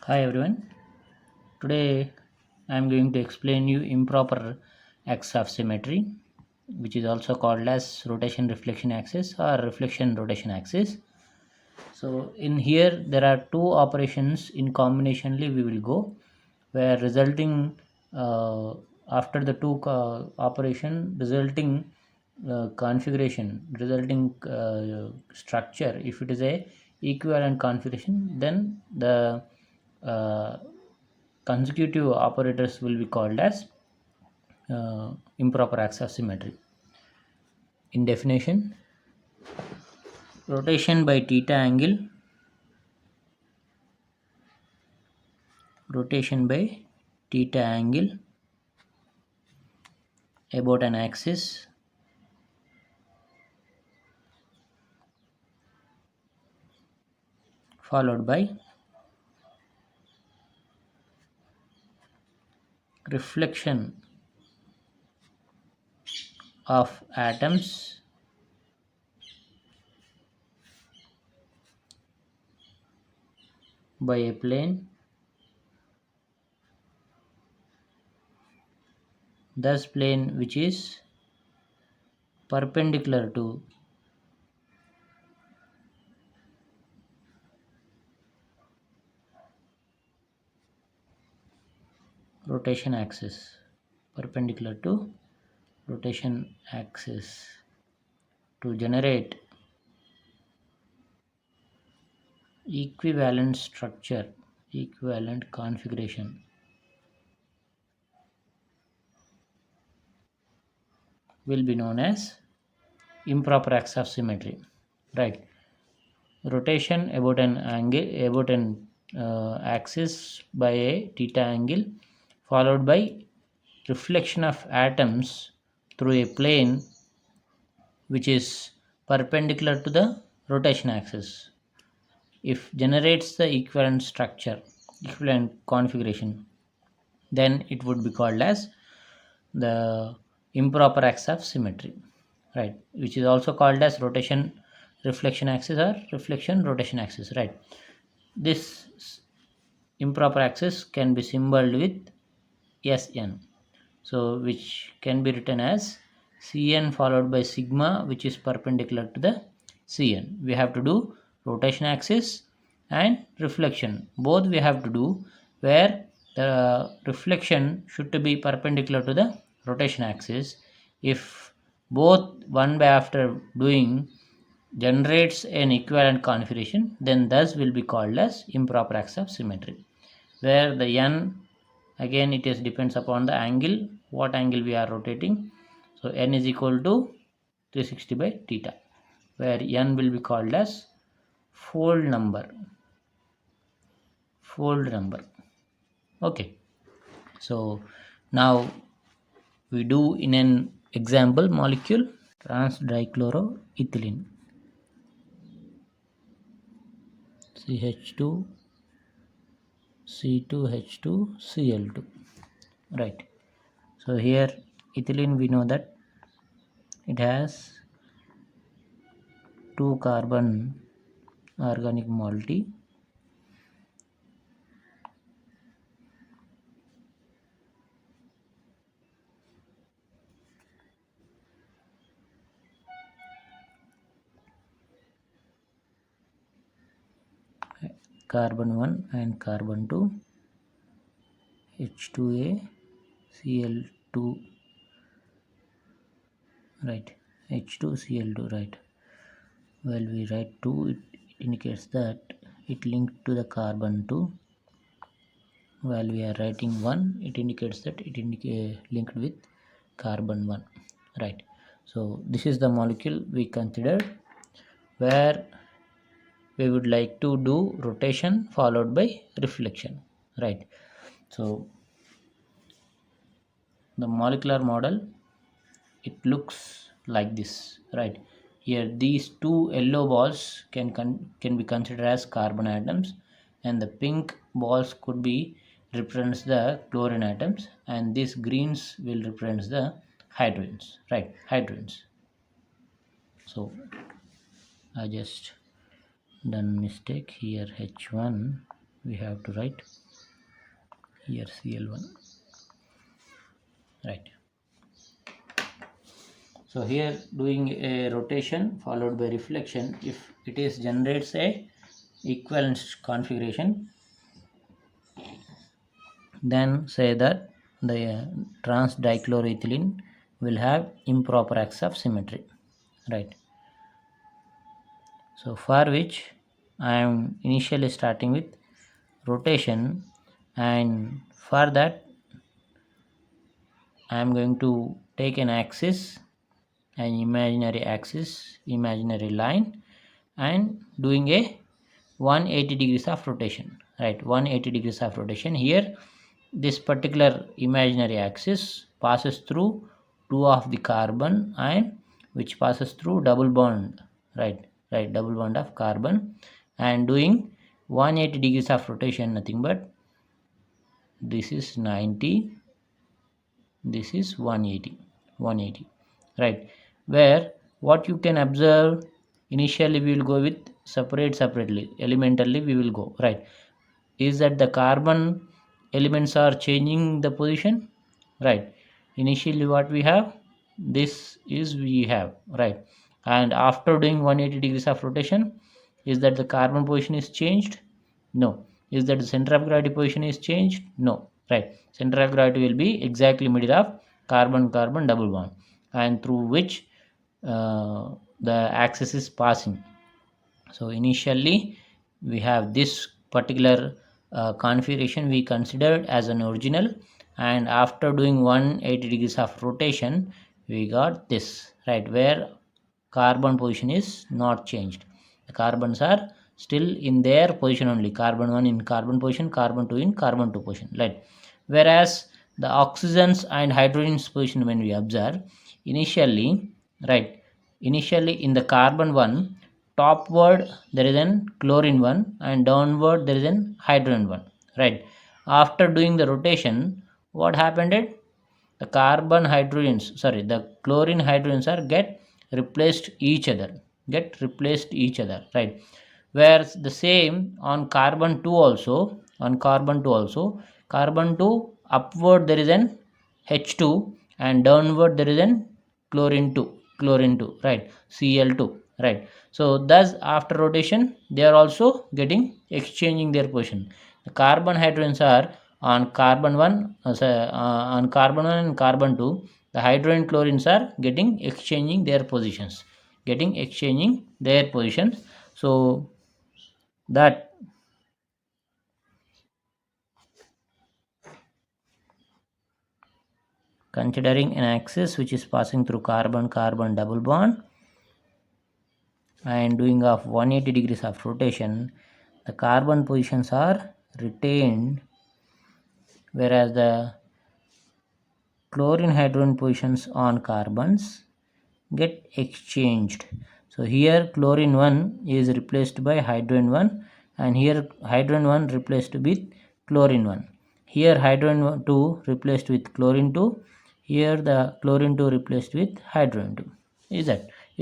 Hi everyone. Today I am going to explain you improper axis of symmetry, which is also called as rotation reflection axis or reflection rotation axis. So in here there are two operations in combinationally we will go, where resulting after the two operation resulting configuration resulting structure, if it is a equivalent configuration, then the uh, consecutive operators will be called as improper axis of symmetry. In definition, rotation by theta angle, rotation by theta angle about an axis followed by reflection of atoms by a plane, thus plane which is perpendicular to rotation axis, perpendicular to rotation axis, to generate equivalent structure, equivalent configuration will be known as improper axis of symmetry. Right. Rotation about an angle, about an axis by a theta angle, followed by reflection of atoms through a plane which is perpendicular to the rotation axis, if generates the equivalent structure, equivalent configuration, then it would be called as the improper axis of symmetry, right, which is also called as rotation reflection axis or reflection rotation axis, right. This improper axis can be symbolized with Sn, so which can be written as Cn followed by sigma, which is perpendicular to the Cn. We have to do rotation axis and reflection, both we have to do, where the reflection should be perpendicular to the rotation axis. If both one by after doing generates an equivalent configuration, then thus will be called as improper axis of symmetry, where the n, again it is depends upon the angle, what angle we are rotating. So n is equal to 360 by theta, where n will be called as fold number, fold number. Okay, so now we do in an example molecule, trans dichloroethylene, CH2 C2H2 Cl2, right. So here ethylene, we know that it has two carbon organic moiety, carbon 1 and carbon 2, H2A Cl2, right, H2Cl2, right. Well, we write 2, it indicates that it linked to the carbon 2, while we are writing 1, it indicates that it linked with carbon 1, right. So this is the molecule we considered, where we would like to do rotation followed by reflection, right. So the molecular model, it looks like this, right. Here these two yellow balls can be considered as carbon atoms, and the pink balls could be represents the chlorine atoms, and these greens will represent the hydrogens, right, hydrogens. So I just done mistake here, H1 we have to write here CL1, right. So here doing a rotation followed by reflection, if it is generates a equivalence configuration, then say that the trans dichloroethylene will have improper axis of symmetry, right. So for which I am initially starting with rotation, and for that I am going to take an axis, an imaginary axis, imaginary line, and doing a 180 degrees of rotation, right. 180 degrees of rotation. Here this particular imaginary axis passes through two of the carbon, and which passes through double bond, right, double bond of carbon, and doing 180 degrees of rotation, nothing but this is 90, this is 180, right. Where what you can observe, initially we will go with separately, elementally we will go, right, is that the carbon elements are changing the position, right. Initially what we have, this is we have, right, and after doing 180 degrees of rotation, is that the carbon position is changed? No. Is that the center of gravity position is changed? No, right. Center of gravity will be exactly middle of carbon carbon double bond, and through which the axis is passing. So initially we have this particular configuration we considered as an original, and after doing 180 degrees of rotation we got this, right, where carbon position is not changed. The carbons are still in their position only, carbon 1 in carbon position, carbon 2 in carbon 2 position, right. Whereas the oxygens and hydrogens position, when we observe initially, right, initially in the carbon 1, topward there is an chlorine 1 and downward there is an hydrogen 1, right. After doing the rotation, what happened? The carbon hydrogens, sorry, the chlorine hydrogens are replaced each other, get replaced each other, right. Whereas the same on carbon 2 also, on carbon 2 also, carbon 2 upward there is an H2, and downward there is an chlorine 2, right, Cl2, right. So thus after rotation they are also getting exchanging their position. The carbon hydrogens are on carbon 1, on carbon 1 and carbon 2, the hydrogen chlorines are getting exchanging their positions, so that considering an axis which is passing through carbon carbon double bond and doing of 180 degrees of rotation, the carbon positions are retained, whereas the chlorine hydrogen positions on carbons get exchanged. So here chlorine 1 is replaced by hydrogen 1, and here hydrogen 1 replaced with chlorine 1. Here hydrogen 2 replaced with chlorine 2. Here the chlorine 2 replaced with hydrogen 2. Is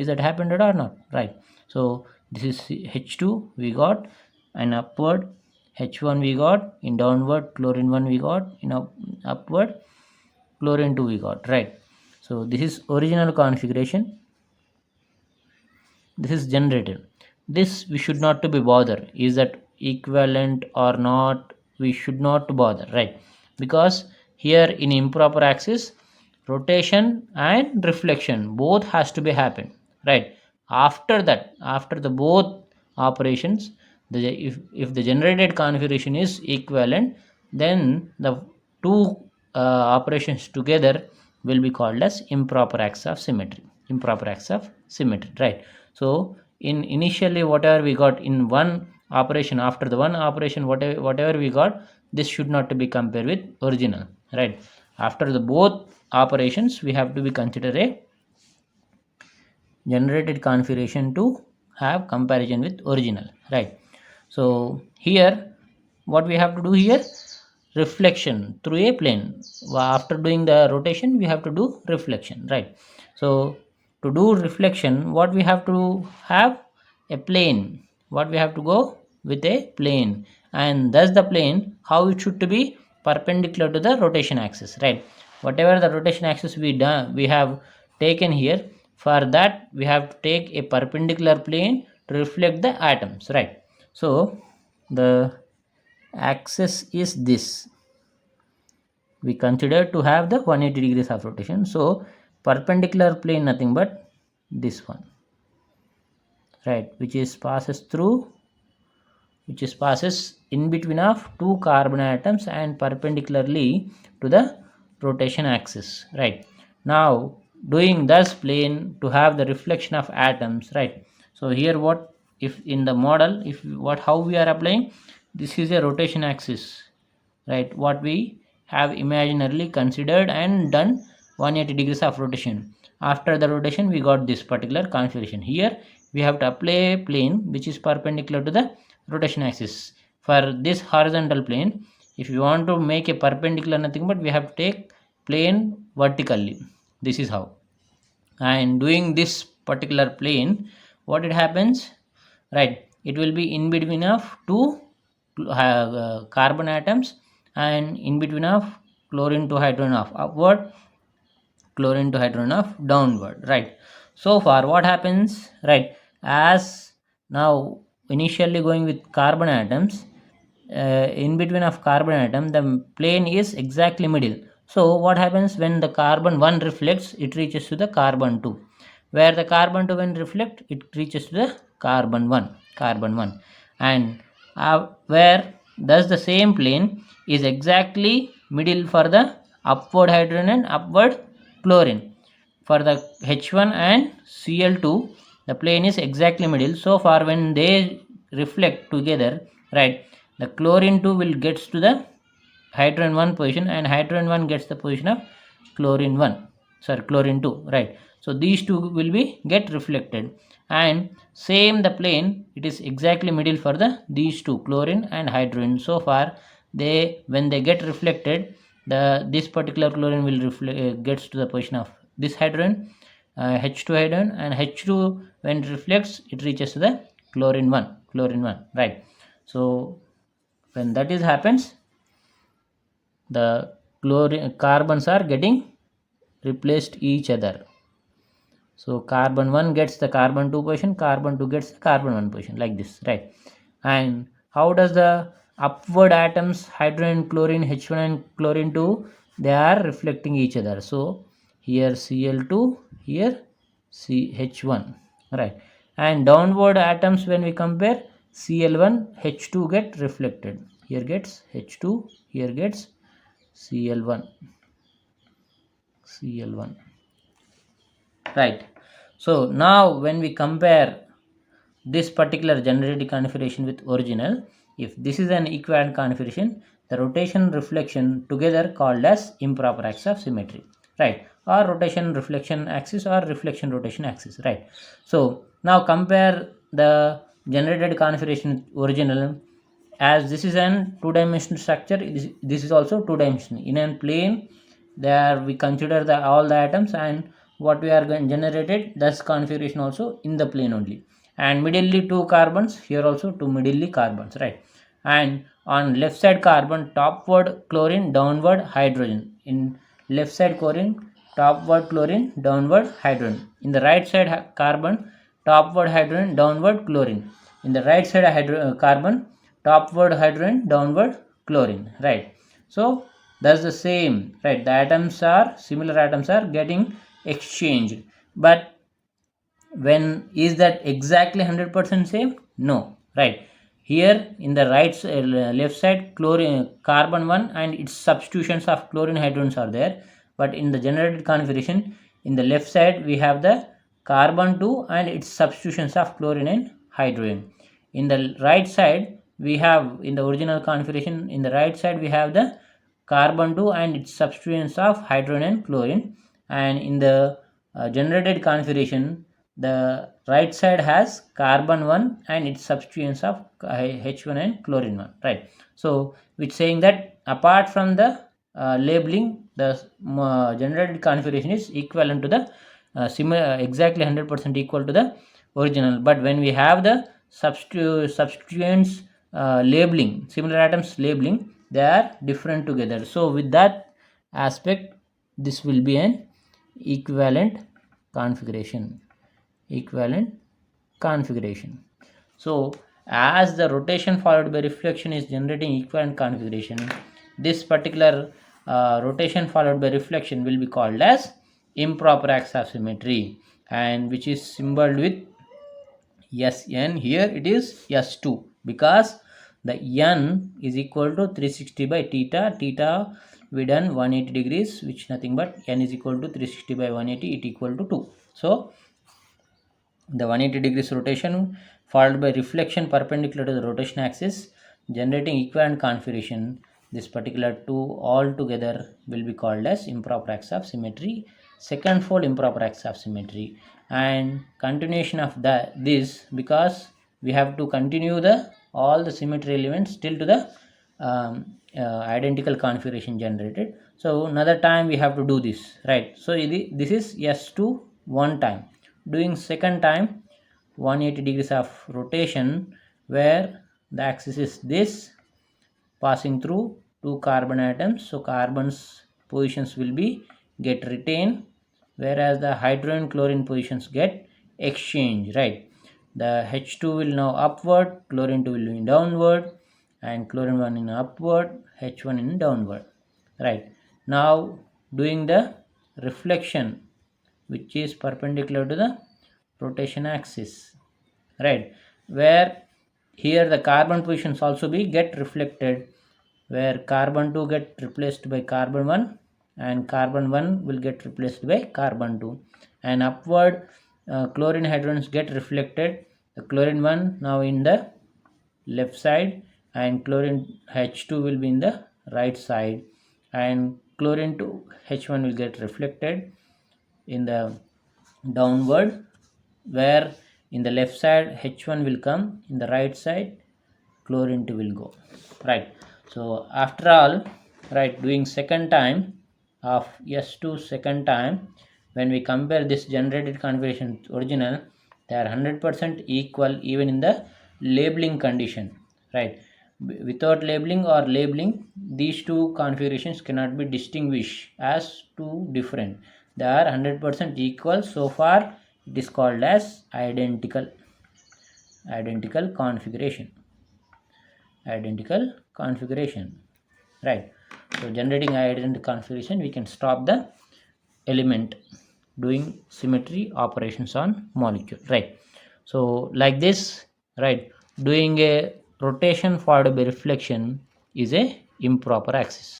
that happened or not? Right. So this is H2 we got, and upward H1 we got, in downward chlorine 1 we got, in upward chlorine 2 we got, right. So this is original configuration, this is generated. This we should not to be bother, is that equivalent or not, we should not bother, right, because here in improper axis rotation and reflection both has to be happen, right. After that, after the both operations, if the generated configuration is equivalent, then the two operations together will be called as improper axis of symmetry, right. So in initially whatever we got in one operation, after the one operation whatever we got, this should not be compared with original, right. After the both operations we have to be consider a generated configuration to have comparison with original, right. So here what we have to do here, reflection through a plane. After doing the rotation we have to do reflection, right. So to do reflection, what we have to have, a plane, what we have to go with a plane, and thus the plane, how it should to be perpendicular to the rotation axis, right? Whatever the rotation axis we have taken here, for that we have to take a perpendicular plane to reflect the atoms, right? So the axis is this, we consider to have the 180 degrees of rotation. So perpendicular plane nothing but this one, right, which passes in between of two carbon atoms and perpendicularly to the rotation axis, right? Now doing thus plane to have the reflection of atoms, right? So here what if in the model, if what how we are applying, this is a rotation axis, right? What we have imaginarily considered and done 180 degrees of rotation. After the rotation we got this particular configuration. Here we have to apply a plane which is perpendicular to the rotation axis. For this horizontal plane, if you want to make a perpendicular nothing but we have to take plane vertically. This is how. And doing this particular plane, what it happens, right, it will be in between of two carbon atoms and in between of chlorine to hydrogen of upward, chlorine to hydrogen of downward, right? So far what happens, right, as now initially going with carbon atoms, in between of carbon atom the plane is exactly middle. So what happens when the carbon 1 reflects, it reaches to the carbon 2, where the carbon 2 when reflect, it reaches to the carbon 1, and where thus the same plane is exactly middle for the upward hydrogen and upward chlorine. For the H1 and Cl2 the plane is exactly middle. So far when they reflect together, right, the chlorine 2 will gets to the hydrogen 1 position and hydrogen 1 gets the position of chlorine 2, right? So these two will be get reflected, and same the plane, it is exactly middle for the these two chlorine and hydrogen. So far they when they get reflected, the this particular chlorine will gets to the position of this hydrogen, H2 hydrogen, and H2 when reflects, it reaches to the chlorine 1, right? So when that is happens, the carbons are getting replaced each other. So carbon 1 gets the carbon 2 position, carbon 2 gets the carbon 1 position, like this, right? And how does the upward atoms hydrogen, chlorine, H1 and chlorine 2, they are reflecting each other. So here Cl2, here CH1, right? And downward atoms when we compare, Cl1, H2 get reflected. Here gets H2, here gets Cl1, right? So now when we compare this particular generated configuration with original, if this is an equivalent configuration, the rotation reflection together called as improper axis of symmetry, right? Or rotation reflection axis or reflection rotation axis, right? So now compare the generated configuration with original. As this is an two-dimensional structure, this is also two-dimensional. In a plane, there we consider the all the atoms and what we are generated, thus configuration also in the plane only. And middlely two carbons, here also two middlely carbons, right? And on left side carbon, topward chlorine, downward hydrogen. In left side chlorine, topward chlorine, downward hydrogen. In the right side carbon, topward hydrogen, downward chlorine. In the right side carbon, topward hydrogen, downward chlorine, right? So that's the same, right? The atoms are similar, atoms are getting exchanged, but when is that exactly 100% same? No, right? Here in the left side chlorine carbon 1 and its substitutions of chlorine hydrogens are there, but in the generated configuration in the left side we have the carbon 2 and its substitutions of chlorine and hydrogen. In the right side we have, in the original configuration, in the right side we have the carbon 2 and its substituents of hydrogen and chlorine, and in the generated configuration the right side has carbon 1 and its substituents of H1 and chlorine 1, right? So which saying that apart from the labeling, the generated configuration is equivalent to the similar, exactly 100% equal to the original. But when we have the substituents labeling, similar atoms labeling, they are different together. So with that aspect, this will be an equivalent configuration. So as the rotation followed by reflection is generating equivalent configuration, this particular rotation followed by reflection will be called as improper axis of symmetry, and which is symbolized with Sn. Here it is S2 because the n is equal to 360 by theta we done 180 degrees, which nothing but n is equal to 360 by 180, it equal to 2. So the 180 degrees rotation followed by reflection perpendicular to the rotation axis generating equivalent configuration, this particular two all together will be called as improper axis of symmetry, second fold improper axis of symmetry. And continuation of this, because we have to continue the all the symmetry elements till to the identical configuration generated. So another time we have to do this, right? So this is S2 one time, doing second time 180 degrees of rotation where the axis is this, passing through two carbon atoms. So carbon's positions will be get retained, whereas the hydrogen chlorine positions get exchanged, right? The H2 will now upward, chlorine 2 will be downward, and chlorine 1 in upward, H1 in downward, right? Now doing the reflection which is perpendicular to the rotation axis, right, where here the carbon positions also be get reflected, where carbon 2 get replaced by carbon 1 and carbon 1 will get replaced by carbon 2, and upward chlorine hydrogens get reflected, the chlorine 1 now in the left side and chlorine H2 will be in the right side, and chlorine 2 H1 will get reflected in the downward, where in the left side H1 will come, in the right side chlorine 2 will go, right? So after all, right, doing second time of S2 second time, when we compare this generated configuration original, they are 100% equal even in the labeling condition, right? Without labeling or labeling, these two configurations cannot be distinguished as two different, they are 100% equal. So far it is called as identical configuration, right? So generating identical configuration, we can stop the element doing symmetry operations on molecule, right? So like this, right, doing a rotation followed by reflection is a improper axis.